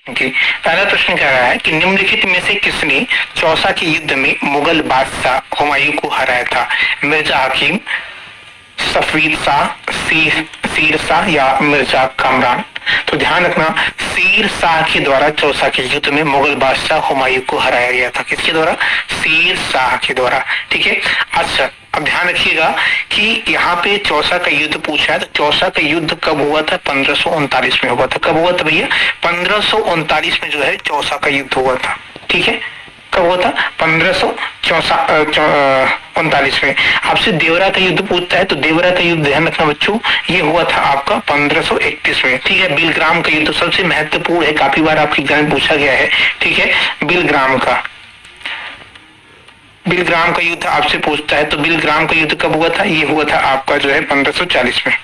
Okay, पहला प्रश्न कह रहा है कि निम्नलिखित में से किसने चौसा के युद्ध में मुगल बादशाह हुमायूं को हराया था? मिर्जा हकीम, सफीर शाह, सीर शाह या मिर्जा कामरान? तो ध्यान रखना, सीर शाह के द्वारा चौसा के युद्ध में मुगल बादशाह हुमायूं को हराया गया था। किसके द्वारा? सीर शाह के द्वारा। ठीक है। अच्छा, अब ध्यान रखिएगा कि यहाँ पे चौसा का युद्ध पूछा है, तो चौसा का युद्ध कब हुआ था? 1539 में हुआ था। कब हुआ था भैया? 1539 में जो है चौसा का युद्ध हुआ था। ठीक है, कब हुआ था? 1539 में। आपसे देवरा का युद्ध पूछता है, तो देवरा का युद्ध ध्यान रखना बच्चों, ये हुआ था आपका 1531 में। ठीक है। बिलग्राम का युद्ध सबसे महत्वपूर्ण है, काफी बार आपके एग्जाम में पूछा गया है। ठीक है, बिलग्राम का युद्ध आपसे पूछता है, तो बिलग्राम का युद्ध कब हुआ था? ये हुआ था आपका जो है 1540 में।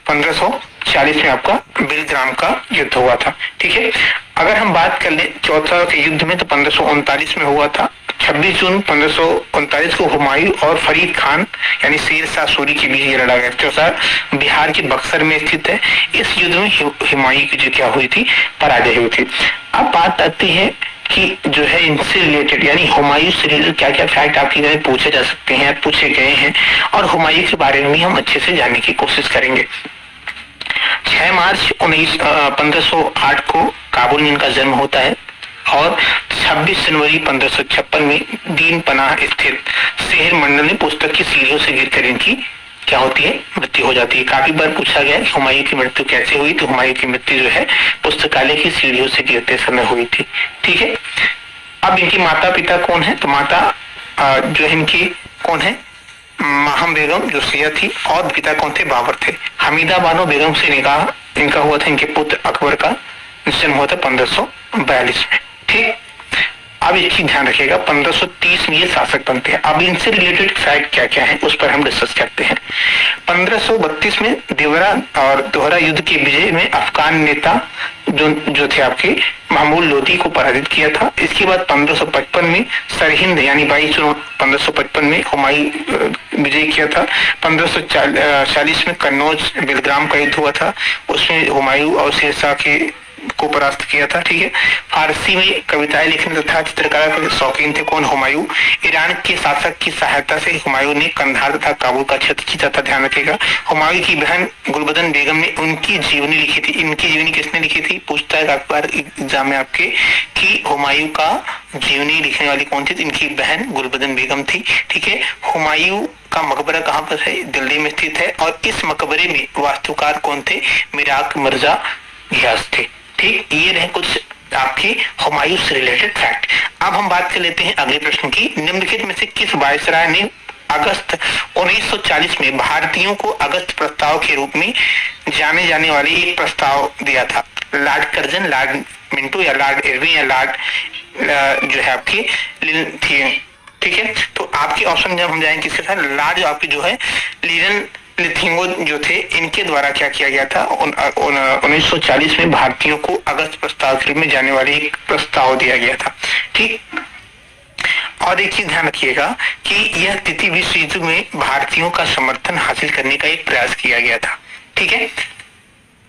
1540 में आपका बिलग्राम का युद्ध हुआ था। ठीक है। अगर हम बात कर ले चौसा के युद्ध में, तो 1539 में हुआ था। 26 जून 1539 को हुमायूं और फरीद खान यानी शेर शाह सूरी के बीच ये लड़ा गया। चौसा बिहार के बक्सर में स्थित है। इस युद्ध में हुमायूं की जो क्या हुई थी? पराजय हुई थी। अब बात आती है कि जो है इनसे रिलेटेड यानी हुमायूं से रिलेटेड क्या क्या फैक्ट आपके घर पूछे जा सकते हैं, पूछे गए हैं, और हुमायूं के बारे में भी हम अच्छे से जानने की कोशिश करेंगे। 6 मार्च 1508 को काबुल में इनका जन्म होता है और 26 जनवरी 1556 में दीन पनाह स्थित शहर मंडल में पुस्तक की सीढ़ियों से गिरकर इनकी क्या होती है? मृत्यु हो जाती है। काफी बार पूछा गया है हुमायूं की मृत्यु कैसे हुई, तो हुमायूं की मृत्यु जो है पुस्तकालय की सीढ़ियों से गिरते समय हुई थी। ठीक है। अब इनकी माता पिता कौन है? तो माता जो है इनकी कौन है? माहम बेगम जो सैयद थी, और पिता कौन थे? बाबर थे। हमीदा बानो बेगम से निकाह इनका हुआ था। इनके पुत्र अकबर का जन्म हुआ था 1542 में। ठीक। अब एक चीज ध्यान रखिएगा, 1530 में ये शासक बनते हैं। अब इनसे रिलेटेड फैक्ट क्या क्या है उस पर हम डिस्कस करते हैं। 1532 में देवरा और दोहरा युद्ध के विजय में अफगान नेता जो थे आपके महमूद लोदी को पराजित किया था। इसके बाद 1555 में सरहिंद यानी 22 जून 1555 में हुमायूं विजय किया था। 1540 में कन्नौज बिलग्राम का युद्ध हुआ था, उसमें हुमायूं और शेरशाह को परास्त किया था। ठीक है। फारसी में कविताएं लिखने तथा चित्रकला के शौकीन थे कौन? हुमायूं। ईरान के शासक की सहायता से हुमायूं ने कंधार तथा काबुल का क्षेत्र जीता था। ध्यान रखिएगा। हुमायूं की बहन गुलबदन बेगम ने उनकी जीवनी लिखी थी। इनकी जीवनी किसने लिखी थी? पूछता है काफी बार एग्जाम में आपके कि हुमायूं का जीवनी लिखने वाली कौन थी? इनकी बहन गुलबदन बेगम थी। ठीक है। हुमायूं का मकबरा कहाँ पर है? दिल्ली में स्थित है, और इस मकबरे में वास्तुकार कौन थे? मिराक मिर्जा घियास थे। ठीक। ये रहे कुछ आपके हुमायूं से रिलेटेड फैक्ट। अब हम बात कर लेते हैं अगले प्रश्न की। निम्नलिखित में से किस वायसराय ने अगस्त 1940 में भारतीयों को अगस्त प्रस्ताव के रूप में जाने जाने वाले एक प्रस्ताव दिया था? लॉर्ड कर्जन, लॉर्ड मिंटो या लॉर्ड इरविन या लॉर्ड जो है आपके थे। ठीक है। तो आपके ऑप्शन जब हम जाएंगे किसके साथ? लॉर्ड आपके जो है लिरन लिथिंगो जो थे, इनके द्वारा क्या किया गया था? 1940 में भारतीयों को अगस्त प्रस्ताव के रूप में जाने वाले एक प्रस्ताव दिया गया था। ठीक। और एक चीज ध्यान रखिएगा कि यह तृतीय विश्व युद्ध में भारतीयों का समर्थन हासिल करने का एक प्रयास किया गया था। ठीक है।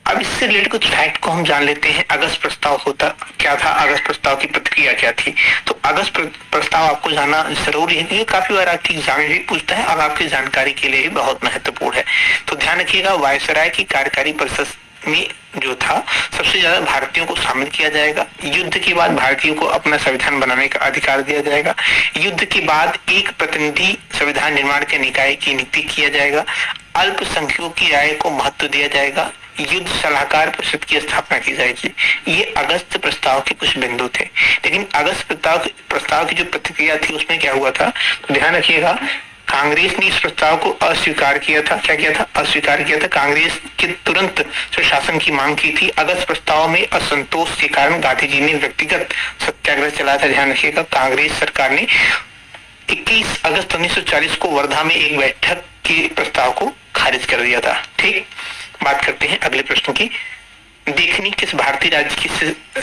अब इससे रिलेटेड कुछ फैक्ट को हम जान लेते हैं। अगस्त प्रस्ताव होता क्या था? अगस्त प्रस्ताव की प्रतिक्रिया क्या थी? तो अगस्त प्रस्ताव आपको जानना जरूरी है, ये काफी बार आपकी एग्जाम में पूछता है और आपकी जानकारी के लिए बहुत महत्वपूर्ण है। तो ध्यान रखिएगा, वायसराय की कार्यकारी परिषद में जो था सबसे ज्यादा भारतीयों को शामिल किया जाएगा। युद्ध के बाद भारतीयों को अपना संविधान बनाने का अधिकार दिया जाएगा। युद्ध के बाद एक प्रतिनिधि संविधान निर्माण के निकाय की नियुक्ति किया जाएगा। अल्पसंख्यकों की राय को महत्व दिया जाएगा। युद्ध सलाहकार परिषद की स्थापना की जाएगी। ये अगस्त प्रस्ताव के कुछ बिंदु थे। लेकिन अगस्त प्रस्ताव की जो प्रतिक्रिया थी उसमें क्या हुआ था? तो ध्यान रखिएगा, कांग्रेस ने इस प्रस्ताव को अस्वीकार किया था। क्या किया था? अस्वीकार किया था। कांग्रेस के तुरंत सुशासन की मांग की थी। अगस्त प्रस्ताव में असंतोष के कारण गांधी जी ने व्यक्तिगत सत्याग्रह चलाया था। ध्यान रखिएगा, कांग्रेस सरकार ने 21 अगस्त 1940 को वर्धा में एक बैठक के प्रस्ताव को खारिज कर दिया था। ठीक। बात करते हैं अगले प्रश्न की। देखनी किस भारतीय राज्य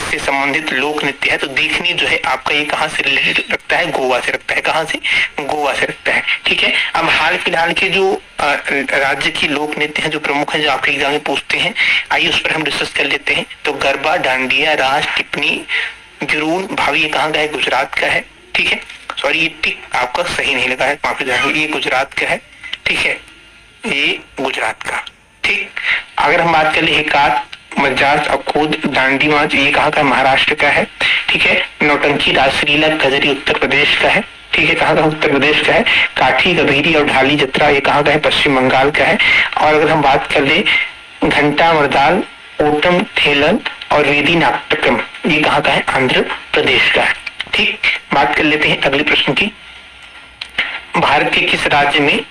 से संबंधित लोक नृत्य है? तो देखनी जो है आपका ये कहाँ से रिलेटेड रखता है? गोवा से रखता है। कहाँ से? गोवा से रखता है। ठीक है, अब हाल फिलहाल के जो राज्य की लोक नृत्य है जो प्रमुख है, जो आपके एग्जाम में पूछते हैं, आइए उस पर हम डिस्कस कर लेते हैं। तो गरबा, डांडिया, रास, टिप्पणी, जुरून, भावी, ये कहाँ का है? गुजरात का है। ठीक है, सॉरी ये टिक आपका सही नहीं लगा है, माफी चाहूंगा, ये गुजरात का है। ठीक है, ये गुजरात का। ठीक, अगर हम बात कर ले हिकात, मजाज, अखूद, दांडी मार्च, ये कहाँ का? महाराष्ट्र का है। ठीक है, नौटंकी, रासलीला, कजरी उत्तर प्रदेश का है। ठीक है, कहाँ का? उत्तर प्रदेश का है। काठी, गभीरी और ढाली जत्रा, ये कहाँ का है? पश्चिम बंगाल का है। और अगर हम बात कर ले घंटा, मर्दाल, ओटम, थेलन और वेदी नाट्यम, ये कहाँ का है? आंध्र प्रदेश का है। ठीक, बात कर लेते हैं अगले प्रश्न की। भारत के किस राज्य में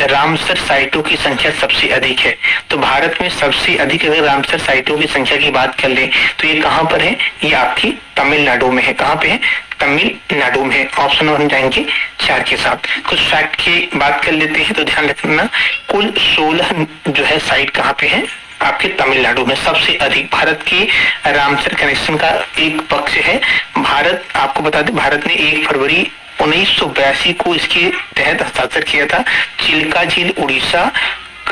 रामसर साइटों की संख्या सबसे अधिक है? तो भारत में सबसे अधिक अगर रामसर साइटों की संख्या की बात कर ले तो ये कहाँ पर है? ये आपकी तमिलनाडु में है। कहाँ पे है? तमिलनाडु में है। ऑप्शन नंबर हम जाएंगे 4 के साथ। कुछ फैक्ट की बात कर लेते हैं, तो ध्यान रखना कुल 16 जो है साइट कहाँ पे है? आपके तमिलनाडु में सबसे अधिक। भारत की रामसर कनेक्शन का एक पक्ष है। भारत, आपको बता दें, भारत ने 1 फरवरी 1982 को इसके तहत हस्ताक्षर किया था। चिल्का झील उड़ीसा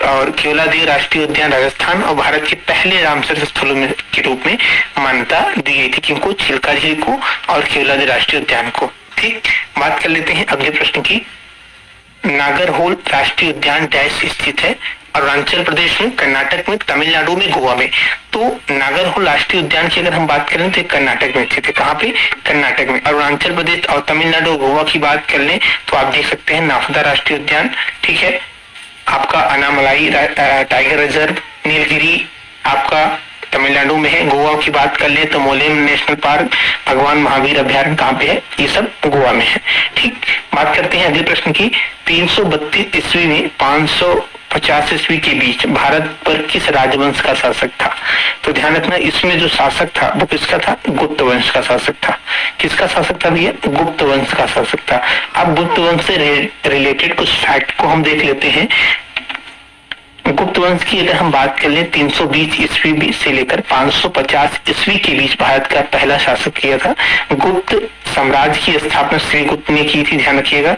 और केवलादेव राष्ट्रीय उद्यान राजस्थान और भारत के पहले रामसर स्थलों में के रूप में मान्यता दी गई थी। किनको? चिल्का झील को और केवलादेव राष्ट्रीय उद्यान को। ठीक, बात कर लेते हैं अगले प्रश्न की। नागरहोल राष्ट्रीय उद्यान डैश स्थित है? अरुणाचल प्रदेश में, कर्नाटक में, तमिलनाडु में, गोवा में। तो नागरहोल राष्ट्रीय उद्यान की अगर हम बात करें तो कर्नाटक में स्थित है। कहाँ पे? कर्नाटक में। अरुणाचल प्रदेश और तमिलनाडु, गोवा की बात कर लें तो आप देख सकते हैं नाफदा राष्ट्रीय उद्यान। ठीक है, आपका अनामलाई टाइगर रिजर्व, नीलगिरी आपका तमिलनाडु में है। गोवा की बात कर ले तो मोलेम नेशनल पार्क, भगवान महावीर अभ्यारण्य कहाँ पे है? ये सब गोवा में है। ठीक, बात करते हैं अगले प्रश्न की। 332 ईस्वी में 550 ईस्वी के बीच भारत पर किस राजवंश का शासक था? तो ध्यान रखना इसमें जो शासक था वो किसका था? गुप्त वंश का शासक था। किसका शासक था भैया? गुप्त वंश का शासक था। अब गुप्त वंश से रिलेटेड कुछ फैक्ट को हम देख लेते हैं। गुप्त वंश की अगर हम बात कर लें 320 ईस्वी से लेकर 550 ईस्वी के बीच भारत का पहला शासक किया था। गुप्त साम्राज्य की स्थापना श्रीगुप्त ने की थी, ध्यान रखिएगा।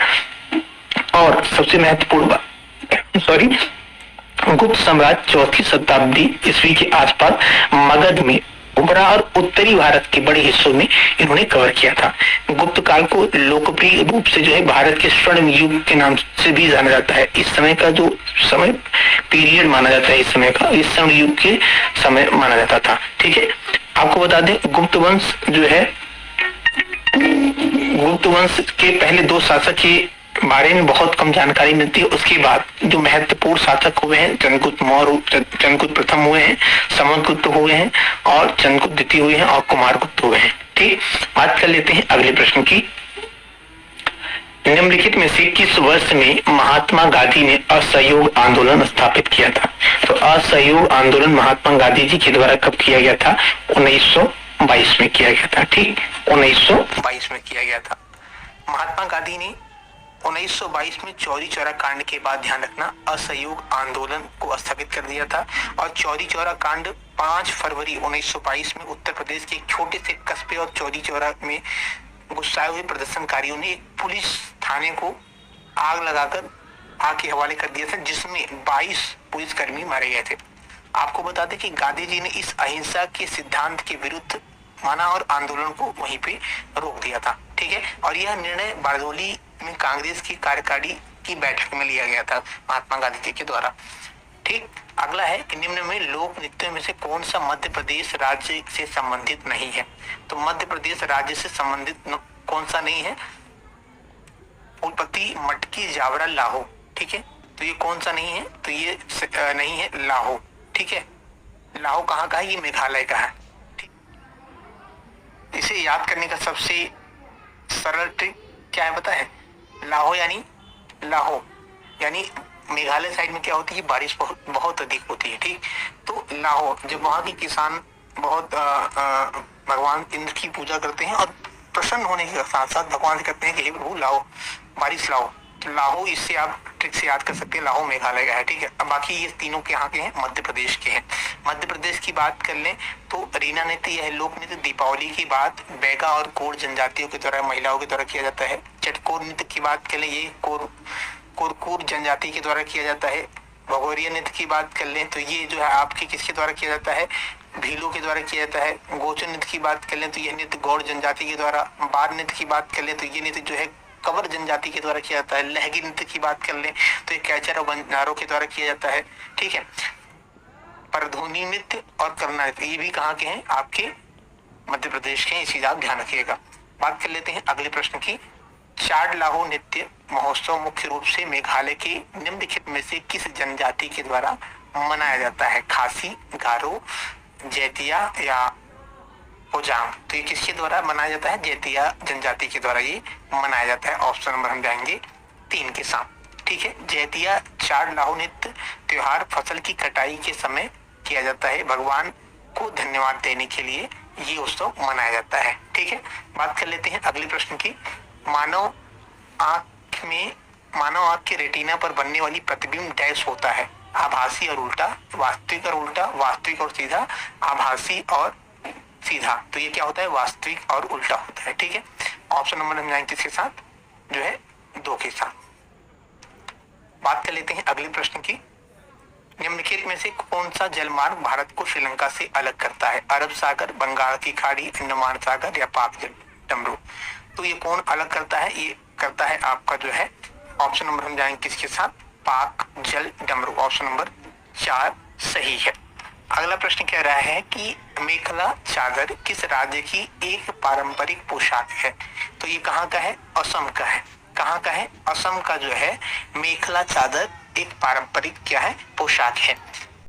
और सबसे महत्वपूर्ण बात, गुप्त साम्राज्य 4वीं शताब्दी ईस्वी के आसपास मगध में उभरा और उत्तरी भारत के बड़े हिस्सों में इन्होंने कवर किया था। गुप्त काल को लोकप्रिय रूप से जो है भारत के स्वर्ण युग के नाम से भी जाना जाता है। इस समय का जो समय पीरियड माना जाता है, इस समय का, इस स्वर्ण युग के समय माना जाता था। ठीक है, आपको बता दें गुप्त वंश जो है, गुप्त वंश के पहले 2 शासक के बारे में बहुत कम जानकारी मिलती है। उसके बाद जो महत्वपूर्ण शासक हुए हैं, चंद्रगुप्त मौर्य, चंद्रगुप्त प्रथम हुए हैं, समुद्रगुप्त हुए हैं और चंद्रगुप्त द्वितीय हुए हैं और कुमारगुप्त हुए हैं। ठीक, बात कर लेते हैं अगले प्रश्न की। निम्नलिखित में से किस वर्ष में महात्मा गांधी ने असहयोग आंदोलन स्थापित किया था? तो असहयोग आंदोलन महात्मा गांधी जी के द्वारा कब किया गया था? 1922 में किया गया था। ठीक, 1922 में किया गया था। महात्मा गांधी ने 1922 में चौरी चौरा कांड के बाद, ध्यान रखना, असहयोग आंदोलन को स्थगित कर दिया था। और चौरी चौरा कांड 5 फरवरी 1922 में उत्तर प्रदेश के एक छोटे से कस्बे और चौरी चौरा में गुस्साए हुए प्रदर्शनकारियों ने एक पुलिस थाने को आग लगाकर आग के हवाले कर दिया था, जिसमें 22 पुलिसकर्मी मारे गए थे। आपको बता दें कि गांधी जी ने इस अहिंसा के सिद्धांत के विरुद्ध माना और आंदोलन को वहीं पे रोक दिया था। ठीक है, और यह निर्णय बारदोली में कांग्रेस की कार्यकारी की बैठक में लिया गया था महात्मा गांधी जी के द्वारा। ठीक, अगला है कि निम्न में लोक नृत्यों में से कौन सा मध्य प्रदेश राज्य से संबंधित नहीं है? तो मध्य प्रदेश राज्य से संबंधित कौन सा नहीं है? फूलपति, मटकी, जावरा, लाहो। ठीक है, तो ये कौन सा नहीं है? तो ये नहीं है लाहो। ठीक है, लाहो कहाँ का है? ये मेघालय का है। इसे याद करने का सबसे सरल ट्रिक क्या है पता है? लाहो यानी मेघालय साइड में क्या होती है? बारिश बहुत अधिक होती है। ठीक, तो लाहो, जब वहां के किसान बहुत भगवान इंद्र की पूजा करते हैं और प्रसन्न होने के साथ साथ भगवान से कहते हैं कि हे प्रभु लाओ, बारिश लाओ, तो लाहो, इससे आप ट्रिक से याद कर सकते हैं, लाहो मेघालय का है, ठीक है। अब बाकी ये तीनों के यहाँ के हैं, मध्य प्रदेश के हैं। मध्य प्रदेश की बात कर लें तो रीना नृत्य, यह लोक नृत्य दीपावली की बात बैगा और कोर जनजातियों के द्वारा, महिलाओं के द्वारा किया जाता है। चटकोर नृत्य की बात कर लें, ये कोरकूर जनजाति के द्वारा किया जाता है। भगोरिया नृत्य की बात कर लें तो ये जो है आपके किसके द्वारा किया जाता है, भीलों के द्वारा किया जाता है। गोचर नृत्य की बात कर लें तो यह नृत्य गौड़ जनजाति के द्वारा। बार नृत्य की बात कर लें तो ये नृत्य जो है कंवर जनजाति के द्वारा किया जाता है। लहगी नृत्य की बात कर लें तो ये कैचर और बंजारों के द्वारा किया जाता है, ठीक है। परधुनी नृत्य और करना नृत्य, ये भी कहाँ के हैं, आपके मध्य प्रदेश के हैं, इस चीज आप ध्यान रखिएगा। बात कर लेते हैं अगले प्रश्न की। चाड लाहो नृत्य महोत्सव मुख्य रूप से मेघालय के निम्नलिखित में से किस जनजाति के द्वारा मनाया जाता है? खासी, गारो, जैतिया या ओजांग। तो ये किसके द्वारा मनाया जाता है? जैतिया जनजाति के द्वारा ये मनाया जाता है। ऑप्शन नंबर हम जाएंगे 3 के साथ, ठीक है। जैतिया चाड लाहो नृत्य त्योहार फसल की कटाई के समय किया जाता है, भगवान को धन्यवाद देने के लिए ये उत्सव मनाया जाता है, ठीक है। बात कर लेते हैं अगले प्रश्न की। मानव आंख के रेटिना पर बनने वाली प्रतिबिंब डैश होता है? आभासी और उल्टा, वास्तविक और उल्टा, वास्तविक और सीधा, आभासी और सीधा। तो ये क्या होता है? वास्तविक और उल्टा होता है, ठीक है। ऑप्शन नंबर हम जाएंगे किसके साथ, जो है 2 के साथ। बात कर लेते हैं अगले प्रश्न की। निम्नलिखित में से कौन सा जलमार्ग भारत को श्रीलंका से अलग करता है? अरब सागर, बंगाल की खाड़ी, अंडमान सागर या पाक जल डमरू। तो ये कौन अलग करता है? ये करता है आपका जो है, ऑप्शन नंबर हम जाएंगे किसके साथ, पाक जल डमरू। ऑप्शन नंबर 4 सही है। अगला प्रश्न कह रहा है कि मेखला चादर किस राज्य की एक पारंपरिक पोशाक है? तो ये कहाँ का है? असम का है। कहाँ का है? असम का जो है मेखला चादर एक पारंपरिक क्या है? पोशाक है।